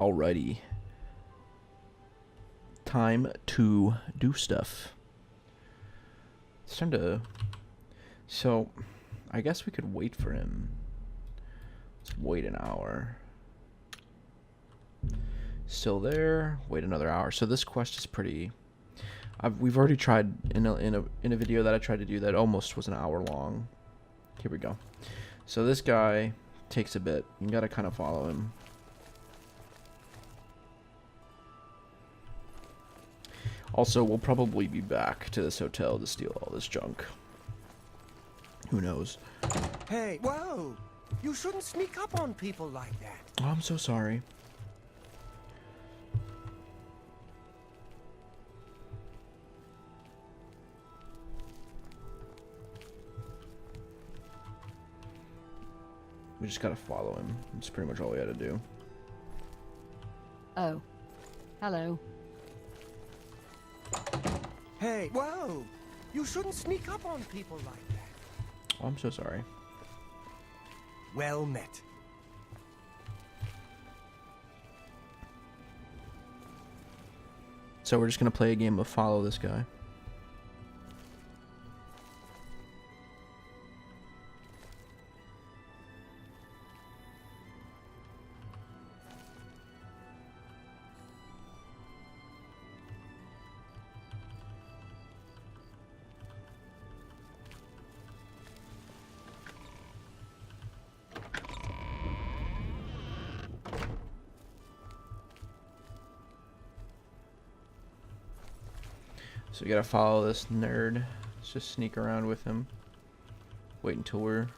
Alrighty. Time to do stuff. It's time to... So, I guess we could wait for him. Let's wait an hour. Still there. Wait another hour. So this quest is pretty... we've already tried in a video that I tried to do that almost was an hour long. Here we go. So this guy takes a bit. You gotta kind of follow him. Also, we'll probably be back to this hotel to steal all this junk. Who knows? Hey, whoa! You shouldn't sneak up on people like that. Oh, I'm so sorry. We just gotta follow him. That's pretty much all we gotta do. Oh. Hello. Hey, whoa! You shouldn't sneak up on people like that. Oh, I'm so sorry. Well met. So we're just gonna play a game of follow this guy. So we gotta follow this nerd. Let's just sneak around with him. Wait until we're...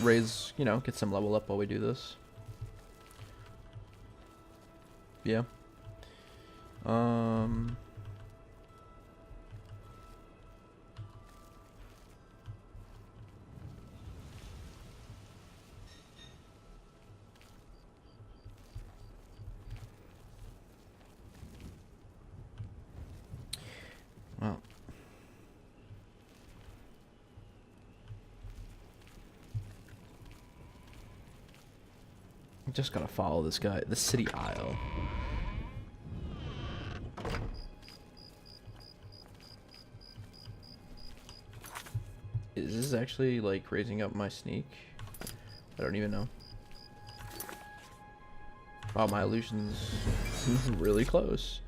raise, you know, get some level up while we do this. Yeah. Well. I'm just gonna follow this guy. The city aisle. Is this actually like raising up my sneak? I don't even know. Wow, my illusion's really close.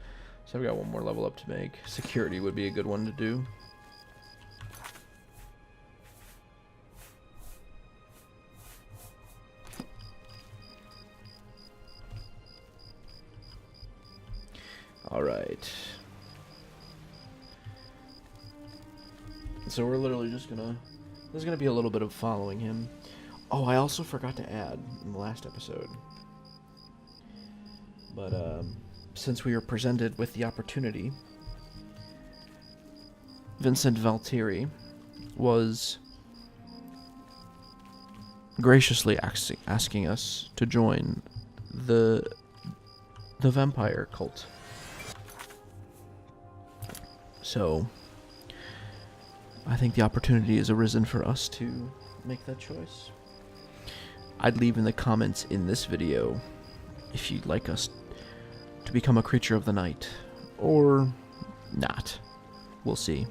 So I've got one more level up to make. Security would be a good one to do. Alright. So we're literally just gonna... There's gonna be a little bit of following him. Oh, I also forgot to add in the last episode. But, since we were presented with the opportunity, Vincent Valtieri was graciously asking us to join the vampire cult. So, I think the opportunity has arisen for us to make that choice. I'd leave in the comments in this video if you'd like us to become a creature of the night, or not. We'll see.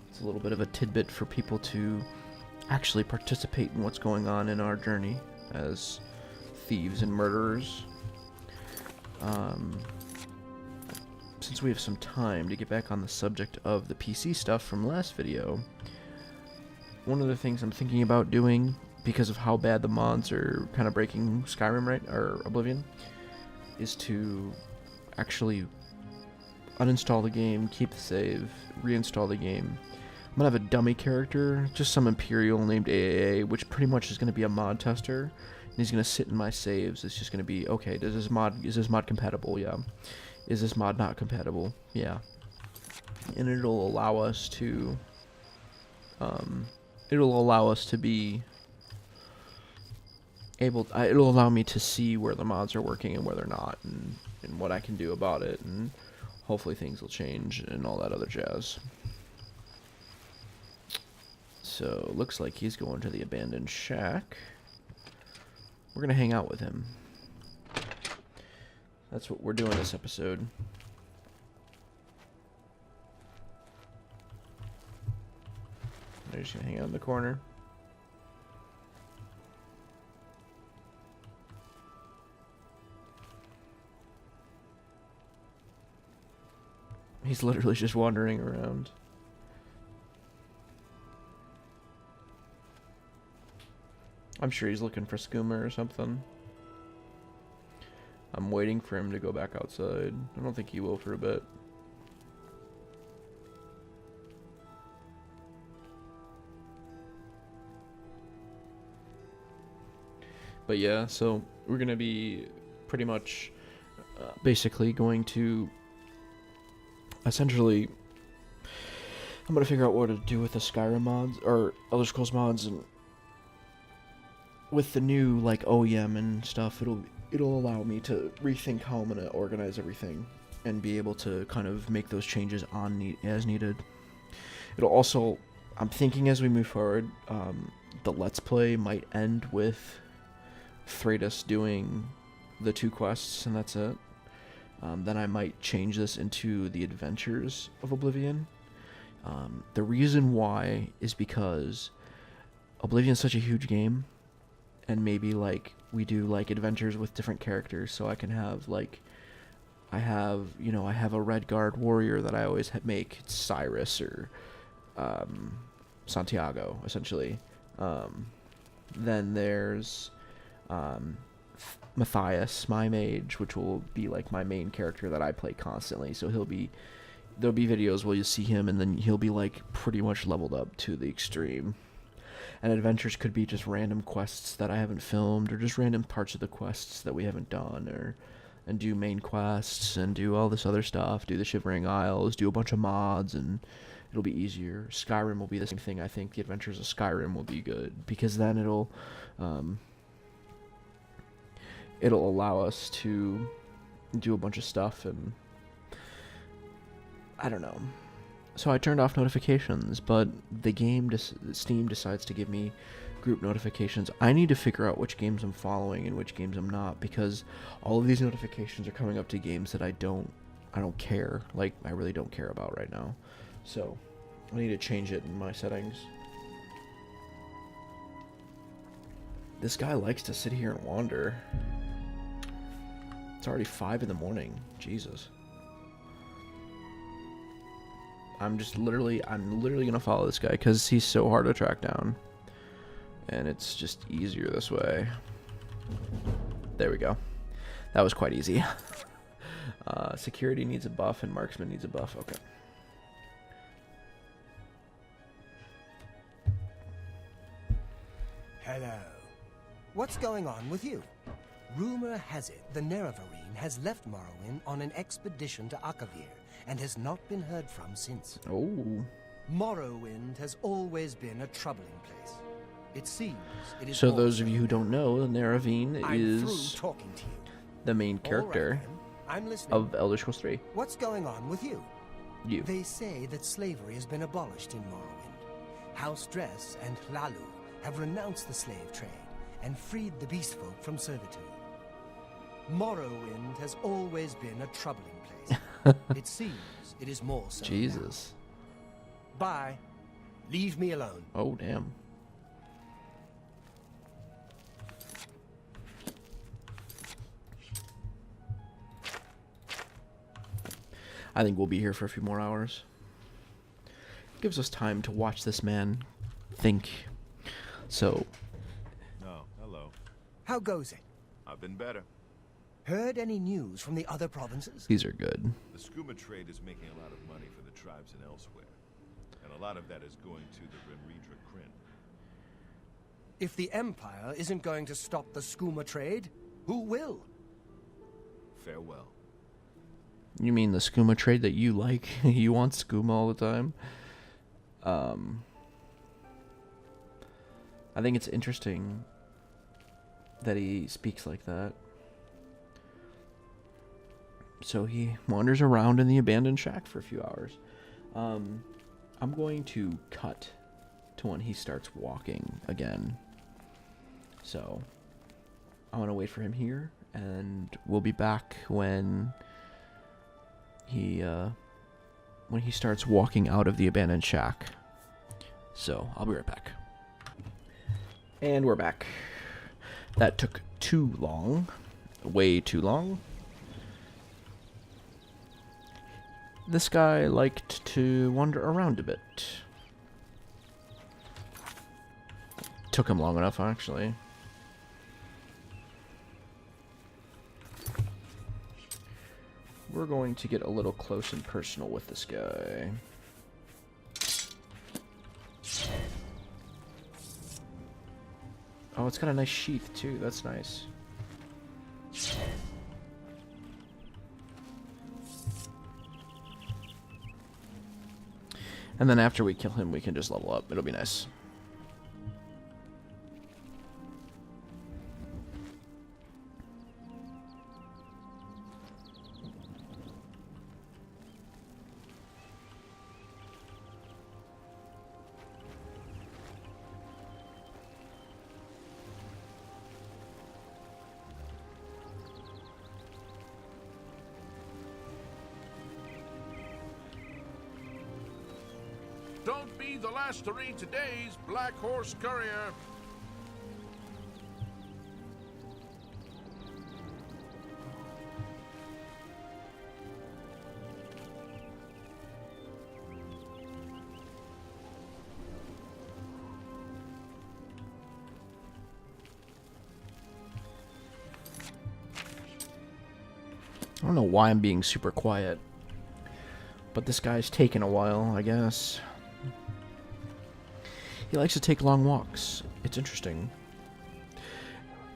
It's a little bit of a tidbit for people to actually participate in what's going on in our journey as thieves and murderers. Since we have some time to get back on the subject of the PC stuff from last video, one of the things I'm thinking about doing, because of how bad the mods are kind of breaking Skyrim, right, or Oblivion, is to actually uninstall the game, keep the save, reinstall the game. I'm gonna have a dummy character, just some Imperial named AAA, which pretty much is gonna be a mod tester, and he's gonna sit in my saves. It's just gonna be, okay, is this mod compatible? Yeah. Is this mod not compatible? Yeah. And it'll allow us to be able it'll allow me to see where the mods are working and where they're not, and what I can do about it, and hopefully things will change and all that other jazz. So, looks like he's going to the abandoned shack. We're going to hang out with him. That's what we're doing this episode. They're just going to hang out in the corner. He's literally just wandering around. I'm sure he's looking for skooma or something. I'm waiting for him to go back outside. I don't think he will for a bit. But yeah, so we're going to be pretty much basically going to essentially, I'm going to figure out what to do with the Skyrim mods, or Elder Scrolls mods, and with the new, like, OEM and stuff, it'll allow me to rethink how I'm going to organize everything, and be able to kind of make those changes as needed. It'll also, I'm thinking as we move forward, the Let's Play might end with Thratus doing the 2 quests, and that's it. Then I might change this into the Adventures of Oblivion. The reason why is because Oblivion's such a huge game, and maybe like we do like adventures with different characters, so I can have like I have a Redguard warrior that I always make. It's Cyrus or Santiago, essentially. Then there's Matthias, my mage, which will be like my main character that I play constantly. So there'll be videos where you see him, and then he'll be like pretty much leveled up to the extreme. And adventures could be just random quests that I haven't filmed, or just random parts of the quests that we haven't done, and do main quests and do all this other stuff, do the Shivering Isles, do a bunch of mods, and it'll be easier. Skyrim will be the same thing. I think the Adventures of Skyrim will be good, because then it'll allow us to do a bunch of stuff, and I don't know. So I turned off notifications, but the game, Steam decides to give me group notifications. I need to figure out which games I'm following and which games I'm not, because all of these notifications are coming up to games that I don't care, like I really don't care about right now. So I need to change it in my settings. This guy likes to sit here and wander. It's already 5 in the morning. Jesus. I'm literally gonna follow this guy because he's so hard to track down, and it's just easier this way. There we go. That was quite easy. Security needs a buff and marksman needs a buff. Okay. Hello. What's going on with you? Rumor has it the Nerevarine has left Morrowind on an expedition to Akavir and has not been heard from since. Oh. Morrowind has always been a troubling place. It seems it is. So those of you who don't know, Nerevarine is talking to you. the main character I'm listening. of Elder Scrolls 3. What's going on with you? You. They say that slavery has been abolished in Morrowind. House Dress and Hlalu have renounced the slave trade and freed the beast folk from servitude. Morrowind has always been a troubling place. It seems it is more so. Jesus. Now. Bye. Leave me alone. Oh, damn. I think we'll be here for a few more hours. Gives us time to watch this man think. So. No, hello. How goes it? I've been better. Heard any news from the other provinces? These are good. The skooma trade is making a lot of money for the tribes and elsewhere. And a lot of that is going to the Grimredra Kryn. If the Empire isn't going to stop the skooma trade, who will? Farewell. You mean the skooma trade that you like? You want skooma all the time? I think it's interesting that he speaks like that. So he wanders around in the abandoned shack for a few hours. I'm going to cut to when he starts walking again. So I want to wait for him here, and we'll be back when he starts walking out of the abandoned shack. So I'll be right back. And we're back. That took too long. Way too long. This guy liked to wander around a bit. Took him long enough, actually. We're going to get a little close and personal with this guy. Oh, it's got a nice sheath, too. That's nice. And then after we kill him, we can just level up. It'll be nice. Don't be the last to read today's Black Horse Courier. I don't know why I'm being super quiet, but this guy's taking a while, I guess. He likes to take long walks. It's interesting.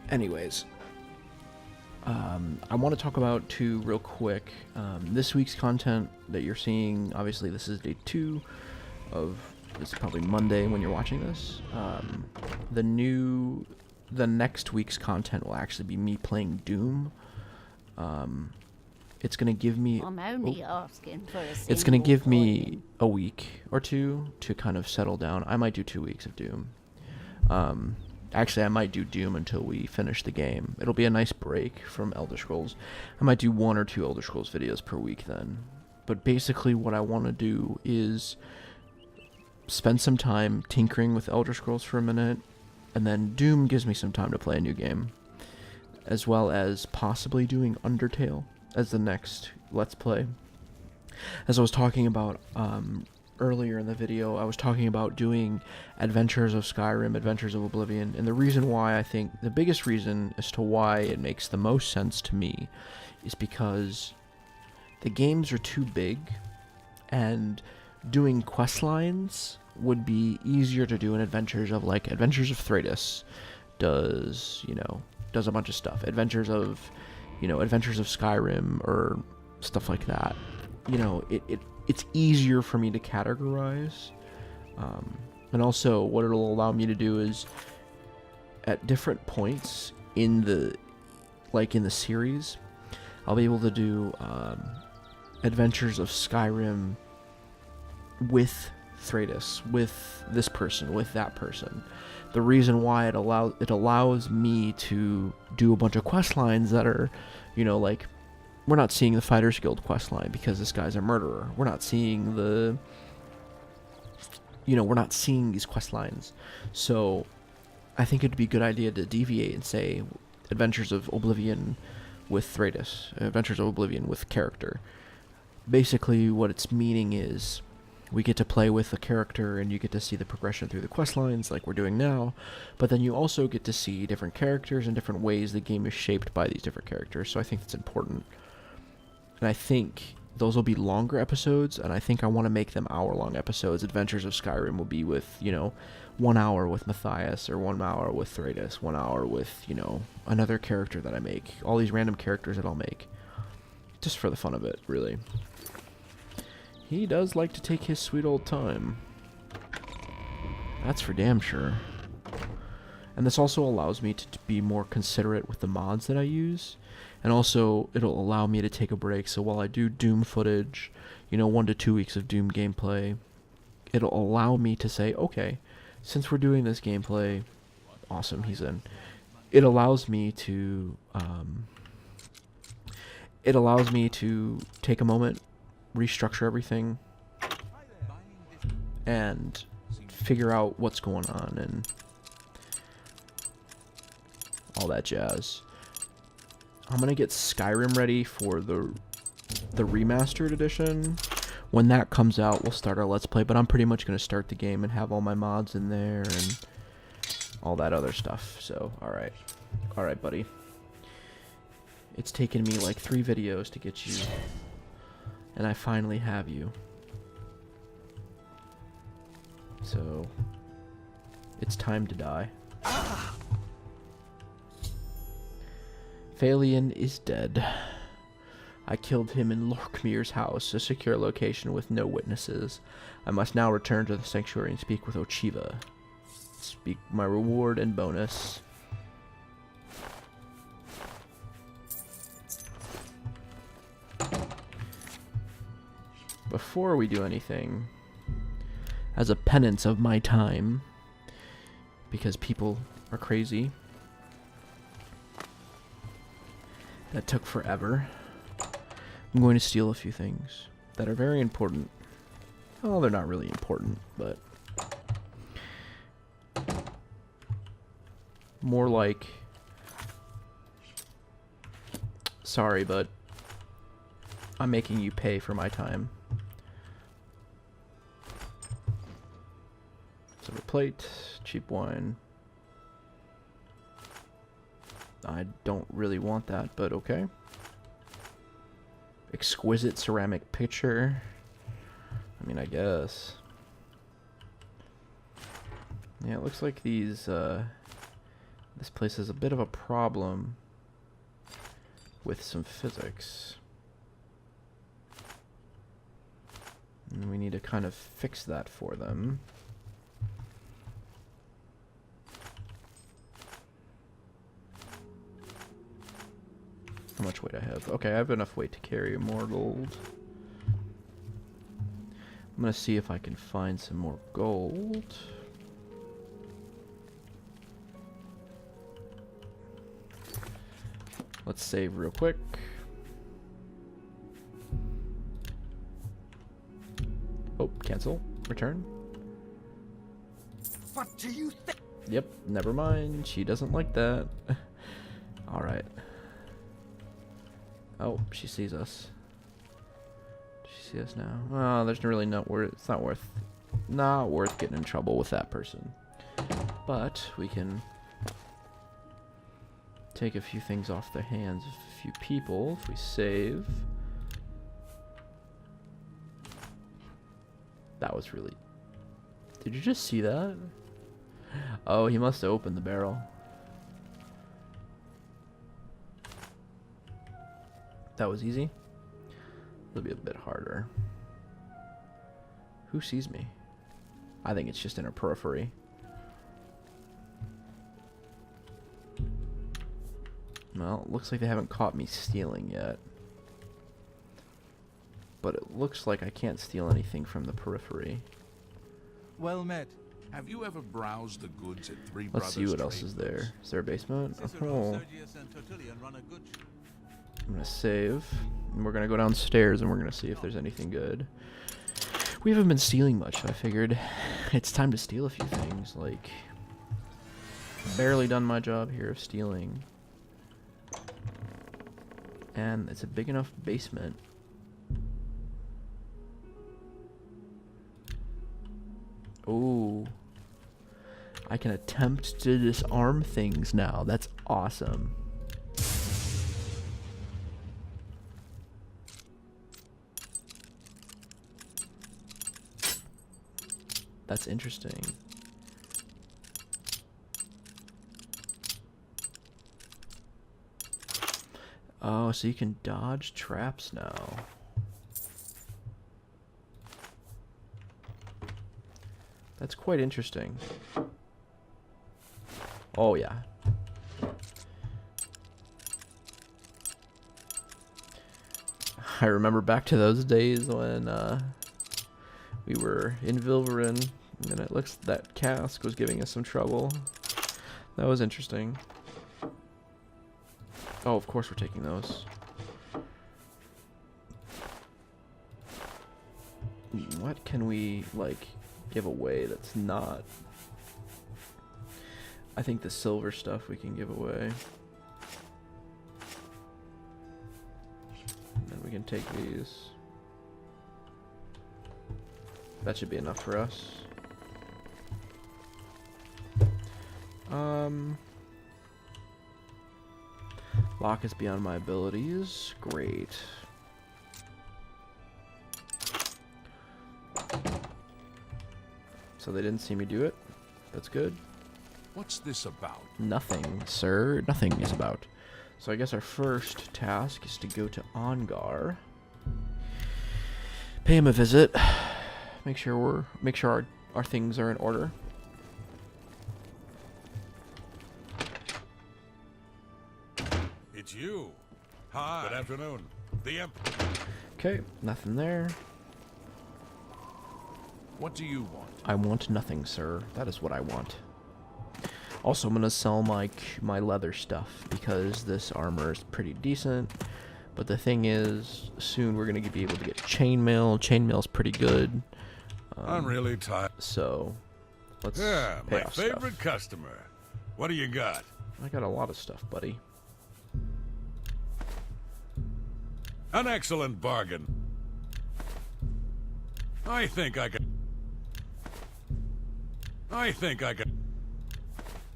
Anyways, I want to talk about two real quick. This week's content that you're seeing, obviously this is day 2 of, this is probably Monday when you're watching this. The next week's content will actually be me playing Doom. It's gonna give me. I'm only asking for a It's gonna give single me coin. a week or two to kind of settle down. I might do 2 weeks of Doom. Actually, I might do Doom until we finish the game. It'll be a nice break from Elder Scrolls. I might do 1 or 2 Elder Scrolls videos per week then. But basically, what I want to do is spend some time tinkering with Elder Scrolls for a minute, and then Doom gives me some time to play a new game, as well as possibly doing Undertale as the next Let's Play. As I was talking about earlier in the video, I was talking about doing Adventures of Skyrim, Adventures of Oblivion, and the reason why I think, the biggest reason as to why it makes the most sense to me is because the games are too big, and doing quest lines would be easier to do in Adventures of, like, Adventures of Thratis does a bunch of stuff. Adventures of Skyrim or stuff like that. It's easier for me to categorize. And also what it'll allow me to do is at different points in the series, I'll be able to do Adventures of Skyrim with Thratis, with this person, with that person. The reason why it allows me to do a bunch of quest lines that are, we're not seeing the Fighters Guild quest line because this guy's a murderer. We're not seeing we're not seeing these quest lines. So I think it'd be a good idea to deviate and say Adventures of Oblivion with Thratis, Adventures of Oblivion with character. Basically what it's meaning is we get to play with the character and you get to see the progression through the quest lines like we're doing now, but then you also get to see different characters and different ways the game is shaped by these different characters, so I think that's important. And I think those will be longer episodes, and I think I want to make them hour-long episodes. Adventures of Skyrim will be with, 1 hour with Matthias, or 1 hour with Thratis, 1 hour with, another character that I make. All these random characters that I'll make. Just for the fun of it, really. He does like to take his sweet old time. That's for damn sure. And this also allows me to be more considerate with the mods that I use. And also, it'll allow me to take a break. So while I do Doom footage, 1 to 2 weeks of Doom gameplay, it'll allow me to say, okay, since we're doing this gameplay, awesome, he's in. It allows me to take a moment, restructure everything, and figure out what's going on and all that jazz. I'm gonna get Skyrim ready for the remastered edition. When that comes out, we'll start our Let's Play, but I'm pretty much gonna start the game and have all my mods in there and all that other stuff. So, alright. Alright, buddy. It's taken me like 3 videos to get you, and I finally have you. So, it's time to die. Phalion is dead. I killed him in Lorkmir's house, a secure location with no witnesses. I must now return to the sanctuary and speak with Ochiva. Speak my reward and bonus. Before we do anything, as a penance of my time, because people are crazy, that took forever, I'm going to steal a few things that are very important. Well, they're not really important, but more like, sorry, but I'm making you pay for my time. Silver plate, cheap wine. I don't really want that, but okay. Exquisite ceramic pitcher. I mean, I guess. Yeah, it looks like these, this place has a bit of a problem with some physics. And we need to kind of fix that for them. How much weight I have? Okay, I have enough weight to carry more gold. I'm gonna see if I can find some more gold. Let's save real quick. Oh, cancel. Return. What do you think? Yep, never mind. She doesn't like that. Alright. Oh, she sees us. Does she see us now? Oh, there's really not worth. It's not worth getting in trouble with that person. But we can take a few things off the hands of a few people if we save. That was really... Did you just see that? Oh, he must have opened the barrel. That was easy. It'll be a bit harder. Who sees me? I think it's just in her periphery. Well, it looks like they haven't caught me stealing yet. But it looks like I can't steal anything from the periphery. Well met. Have you ever browsed the goods at Three Let's Brothers see what else Trade is there. Goods? Is there a basement? Cicero, Oh. Sergius, and Tertullian run a good ship. I'm gonna save, and we're gonna go downstairs and we're gonna see if there's anything good. We haven't been stealing much, so I figured it's time to steal a few things. Like, barely done my job here of stealing. And it's a big enough basement. Ooh. I can attempt to disarm things now. That's awesome. That's interesting. Oh, so you can dodge traps now. That's quite interesting. Oh, yeah. I remember back to those days when we were in Vilverin And it looks that cask was giving us some trouble. That was interesting. Oh, of course we're taking those. What can we, like, give away that's not... I think the silver stuff we can give away. And then we can take these. That should be enough for us. Lock is beyond my abilities. Great. So they didn't see me do it. That's good. What's this about? Nothing, sir. Nothing is about. So I guess our first task is to go to Ongar. Pay him a visit. Make sure our things are in order. It's you. Hi. Good afternoon. The Okay, nothing there. What do you want? I want nothing, sir. That is what I want. Also, I'm gonna sell my leather stuff because this armor is pretty decent. But the thing is, soon we're gonna be able to get chainmail. Chainmail's pretty good. I'm really tired. So, let's Yeah, pay my off favorite stuff. customer. What do you got? I got a lot of stuff, buddy. An excellent bargain. I think I can.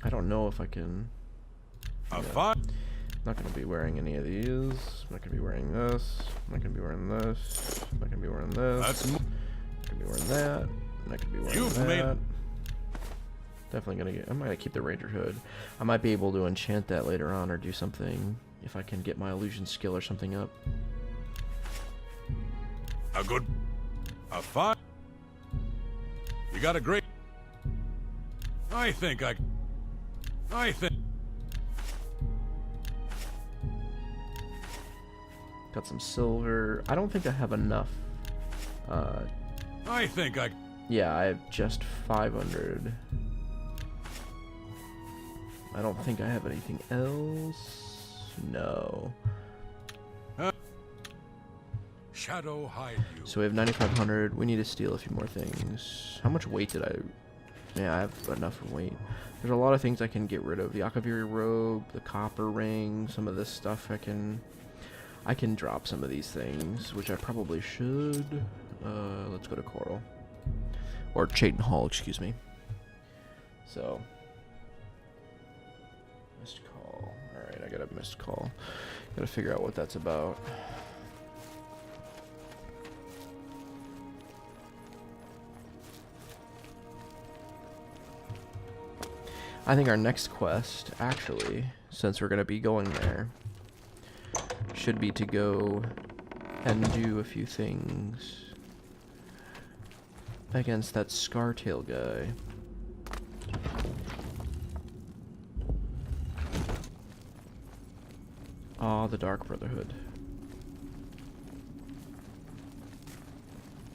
I don't know if I can. A fine. I'm not gonna be wearing any of these. I'm not gonna be wearing this. I'm not gonna be wearing this. I'm not gonna be wearing this. That's. I'm gonna be wearing that. I'm not gonna be wearing You've that. made- Definitely gonna get. I might keep the ranger hood. I might be able to enchant that later on or do something if I can get my illusion skill or something up. A fine. You got a great. I think. Got some silver. I don't think I have enough. Yeah, I have just 500. I don't think I have anything else. No. Shadow hide you. So we have 9,500. We need to steal a few more things. How much weight did I... Yeah, I have enough weight. There's a lot of things I can get rid of. The Akaviri robe, the copper ring, some of this stuff I can drop some of these things, which I probably should. Let's go to Coral. Or Chayton Hall, excuse me. So. Missed call. Alright, I got a missed call. Gotta figure out what that's about. I think our next quest, actually, since we're going to be going there, should be to go and do a few things against that Scartail guy. Ah, the Dark Brotherhood.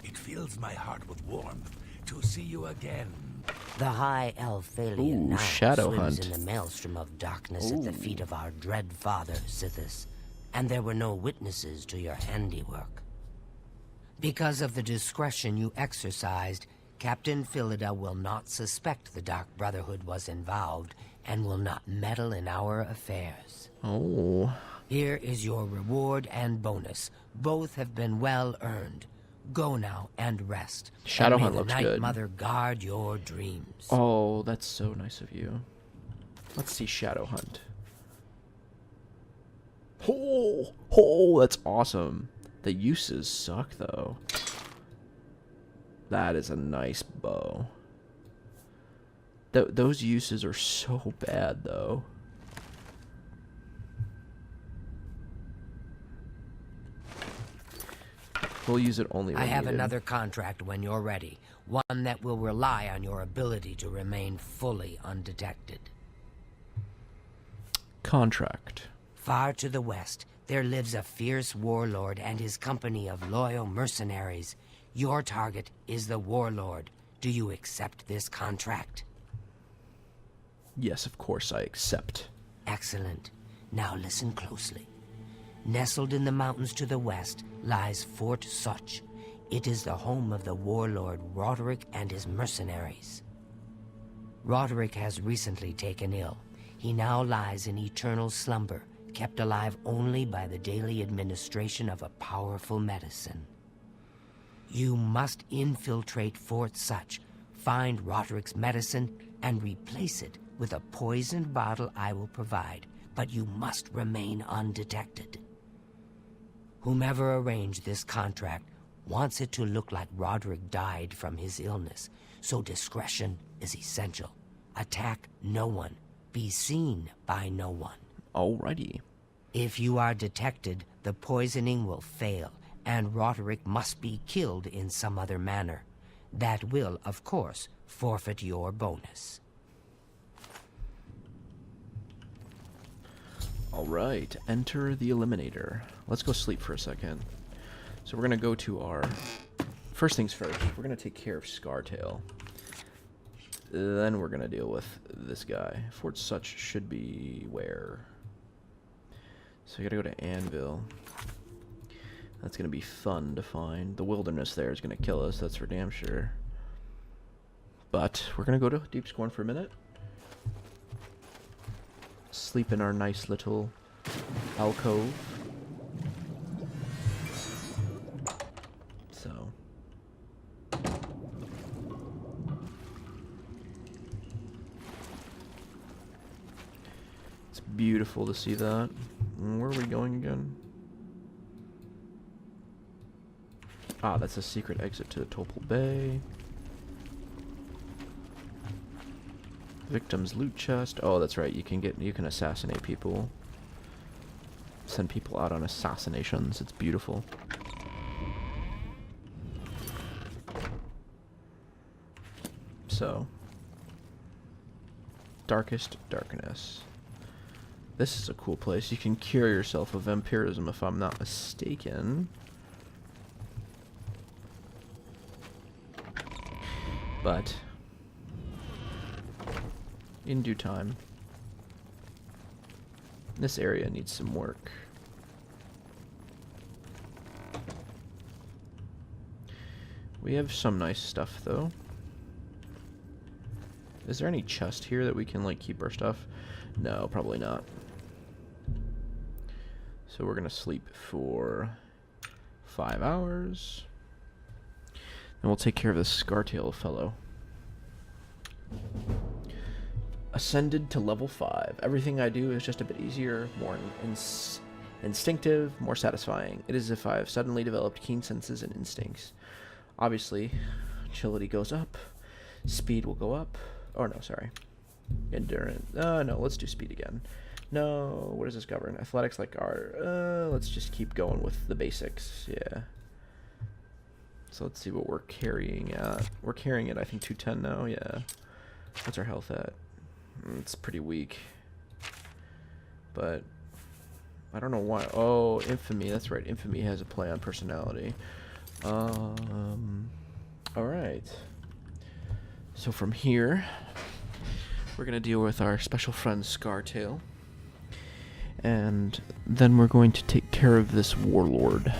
It fills my heart with warmth to see you again. The High Elfalian Ooh, now Shadow swims Hunt. in the maelstrom of darkness at the feet of our dread father, Sithis, and there were no witnesses to your handiwork. Because of the discretion you exercised, Captain Philida will not suspect the Dark Brotherhood was involved and will not meddle in our affairs. Oh. Here is your reward and bonus. Both have been well earned. Go now and rest. Shadow and Hunt may looks the Night good. Mother guard your dreams. Oh, that's so nice of you. Let's see Shadow Hunt. Oh, that's awesome. The uses suck, though. That is a nice bow. Those uses are so bad, though. We'll use it only when I have needed. another contract when you're ready. One that will rely on your ability to remain fully undetected. Contract. Far to the west, there lives a fierce warlord and his company of loyal mercenaries. Your target is the warlord, Do you accept this contract? Yes, of course I accept. Excellent. Now listen closely. Nestled in the mountains to the west lies Fort Such. It is the home of the warlord Roderick and his mercenaries. Roderick has recently taken ill. He now lies in eternal slumber, kept alive only by the daily administration of a powerful medicine. You must infiltrate Fort Such, find Roderick's medicine, and replace it with a poisoned bottle I will provide, but you must remain undetected. Whomever arranged this contract wants it to look like Roderick died from his illness, so discretion is essential. Attack no one. Be seen by no one. Alrighty. If you are detected, the poisoning will fail, and Roderick must be killed in some other manner. That will, of course, forfeit your bonus. Alright, enter the Eliminator. Let's go sleep for a second. So we're going to go to our... First things first, we're going to take care of Scartail. Then we're going to deal with this guy. Fort Such should be where? So we got to go to Anvil. That's going to be fun to find. The wilderness there is going to kill us, that's for damn sure. But we're going to go to Deep Scorn for a minute. Sleep in our nice little alcove. So it's beautiful to see that. Where are we going again? Ah, that's a secret exit to Topol Bay. Victim's loot chest. Oh, that's right. You can assassinate people. Send people out on assassinations. It's beautiful. So, Darkest Darkness. This is a cool place. You can cure yourself of vampirism if I'm not mistaken. But in due time. This area needs some work. We have some nice stuff though. Is there any chest here that we can like keep our stuff? No, probably not. So we're gonna sleep for 5 hours. And we'll take care of this Scartail fellow. Ascended to level 5. Everything I do is just a bit easier, more instinctive, more satisfying. It is as if I have suddenly developed keen senses and instincts. Obviously, agility goes up, speed will go up. Oh no, sorry. Endurance. No, let's do speed again. No, what does this govern? Athletics like art. Let's just keep going with the basics. Yeah. So let's see what we're carrying at. We're carrying it, I think, 210 now. Yeah. What's our health at? It's pretty weak. But I don't know why. Oh, Infamy. That's right. Infamy has a play on personality. Alright. So from here, we're going to deal with our special friend Scartail. And then we're going to take care of this warlord.